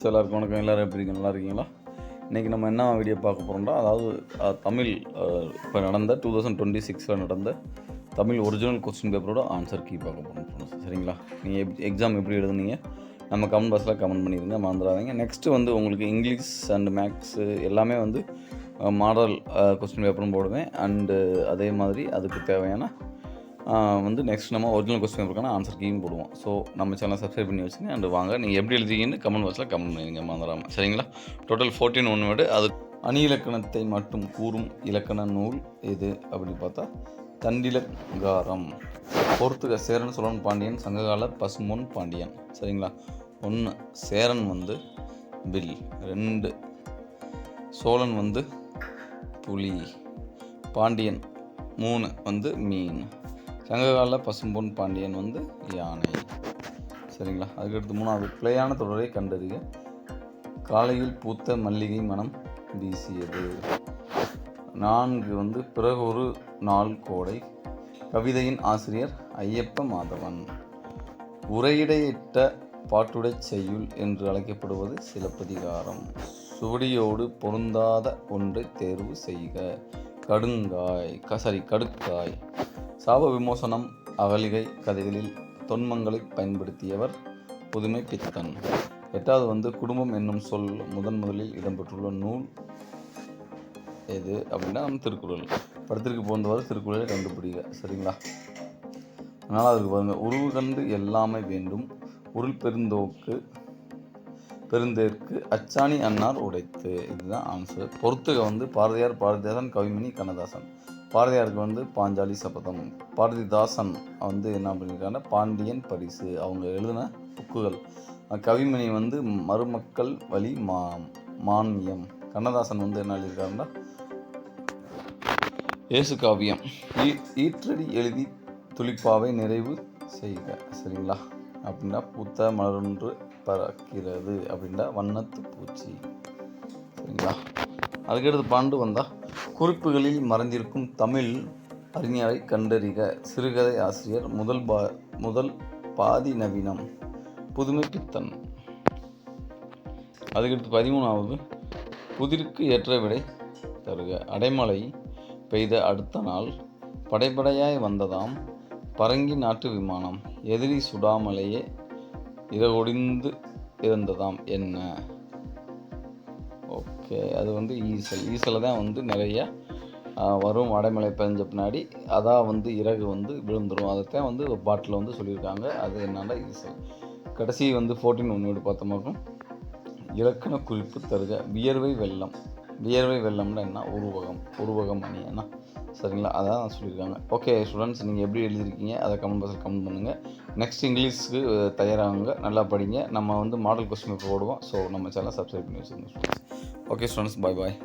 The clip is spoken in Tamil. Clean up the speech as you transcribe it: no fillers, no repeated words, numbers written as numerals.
எல்லாருக்கும் வணக்கம். எல்லோரும் எப்படி இருக்கீங்க? நல்லா இருக்கீங்களா? இன்றைக்கி நம்ம என்ன வீடியோ பார்க்க போகிறோம்னா, அதாவது தமிழ் இப்போ நடந்த 2026 நடந்த தமிழ் ஒரிஜினல் கொஸ்டின் பேப்பரோட ஆன்சர் கீ பார்க்க போகிறோம். சரிங்களா? நீங்கள் எக்ஸாம் எப்படி எழுதுனீங்க நம்ம கமெண்ட் பாக்ஸில் கமெண்ட் பண்ணிடுங்க, மறந்துடாதீங்க. நெக்ஸ்ட்டு வந்து உங்களுக்கு இங்கிலீஷ் அண்ட் மேக்ஸு எல்லாமே வந்து மாடல் கொஸ்டின் பேப்பரும் போடுவேன். அண்டு அதே மாதிரி அதுக்கு தேவையான வந்து நெக்ஸ்ட் நம்ம ஒரிஜினல் கொஸ்டின் பேப்பருக்கான ஆன்சர் கீயும் போடுவோம். ஸோ நம்ம சேனலை சப்ஸ்கிரைப் பண்ணி வச்சுங்க. அண்டு வாங்க, நீங்கள் எப்படி எழுதிங்கன்னு கமெண்ட் பாக்ஸில் கமெண்ட் பண்ணிடுங்க, மறந்துடாமல். சரிங்களா? டோட்டல் 14 ஒன்று விட அது அணி இலக்கணத்தை மட்டும் கூறும் இலக்கண நூல் எது அப்படின்னு பார்த்தா தண்டிலங்காரம். பொறுத்துக சேரன், சோழன், பாண்டியன், சங்ககாலர், பசும்பொன், பாண்டியன். சரிங்களா? 1 சேரன் வந்து வில், 2 சோழன் வந்து புலி, பாண்டியன் 3 வந்து மீன், சங்ககால பசும்பொன் பாண்டியன் வந்து யானை. சரிங்களா? அதுக்கடுத்து 3வது பிழையான தொடரை கண்டறிய. காலையில் பூத்த மல்லிகை மனம் வீசியது. 4 வந்து பிறகு ஒரு நாள் கோடை. கவிதையின் ஆசிரியர் ஐயப்ப மாதவன். உரையிடையிட்ட பாட்டுடை செய்யுள் என்று அழைக்கப்படுவது சிலப்பதிகாரம். சுவடியோடு பொருந்தாத ஒன்றை தேர்வு செய்க. கடுக்காய். சாப விமோசனம் அகலிகை கதைகளில் தொன்மங்களை பயன்படுத்தியவர் புதுமை பித்தன். 8வது வந்து குடும்பம் என்னும் சொல் முதலில் இடம்பெற்றுள்ள நூல் எது அப்படின்னா நம்ம திருக்குறள். படத்திற்கு போன்றவாறு திருக்குறளை கண்டுபிடிக்க. சரிங்களா? 4வது பாருங்க, உருவு கண்டு எல்லாமே வேண்டும் உருள் பெருந்தேற்கு அச்சாணி அன்னார் உடைத்து. இதுதான் ஆன்சர். பொறுத்துக வந்து பாரதிதாசன், கவிமணி கண்ணதாசன். பாரதியாருக்கு வந்து பாஞ்சாலி சபதம். பாரதிதாசன் வந்து என்ன பண்ணியிருக்காங்க, பாண்டியன் பரிசு அவங்க எழுதின புக்குகள். கவிமணி வந்து மருமக்கள் வழி மான்மியம். கண்ணதாசன் வந்து என்ன எழுதியிருக்காருன்னா இயேசு காவியம். ஈற்றடி எழுதி துளிப்பாவை நிறைவு செய்க. சரிங்களா? அப்படின்னா பூத்த மலரொன்று பறக்கிறது அப்படின்னா வண்ணத்து பூச்சி. சரிங்களா? அதுக்கடுத்து பாண்டு வந்தால் குறிப்புகளில் மறைந்திருக்கும் தமிழ் அறிஞரை கண்டறிக. சிறுகதை ஆசிரியர் முதல் பாதி நவீனம் புதுமை பித்தன். அதுக்கடுத்து 13வது புதிருக்கு ஏற்ற விடை தருக. அடைமழை பெய்த அடுத்த நாள் படைப்படையாய் வந்ததாம் பரங்கி நாட்டு விமானம். எதிரி சுடாமலேயே இறகொடிந்து இருந்ததாம் என்ன? ஓகே, அது வந்து ஈசல் தான் வந்து நிறைய வரும். அடைமழை பெஞ்ச பின்னாடி அதான் வந்து இறகு வந்து விழுந்துடும். அதைத்தான் வந்து ஒரு பாட்டில் வந்து சொல்லியிருக்காங்க. அது என்னன்னா ஈசல். கடைசி வந்து 14 ஒன்று பார்த்த மாதிரி இலக்கண குறிப்பு தருக. வியர்வை வெள்ளம்னா என்ன? உருவகம் அணி என்ன? சரிங்களா? அதான் சொல்லியிருக்காங்க. ஓகே ஸ்டூடெண்ட்ஸ், நீங்கள் எப்படி எழுதியிருக்கீங்க அதை கமெண்ட் பாக்ஸில் கமெண்ட் பண்ணுங்கள். நெக்ஸ்ட் இங்கிலீஷ்க்கு தயாராகுங்க, நல்லா படிங்க. நம்ம வந்து மாடல் கொஸ்டின் பேப்பர் போடுவோம். ஸோ நம்ம சேனலை சப்ஸ்கிரைப் பண்ணி வச்சுருங்க ஸ்டூடெண்ட்ஸ். ஓகே ஸ்டூடெண்ட்ஸ், பாய்.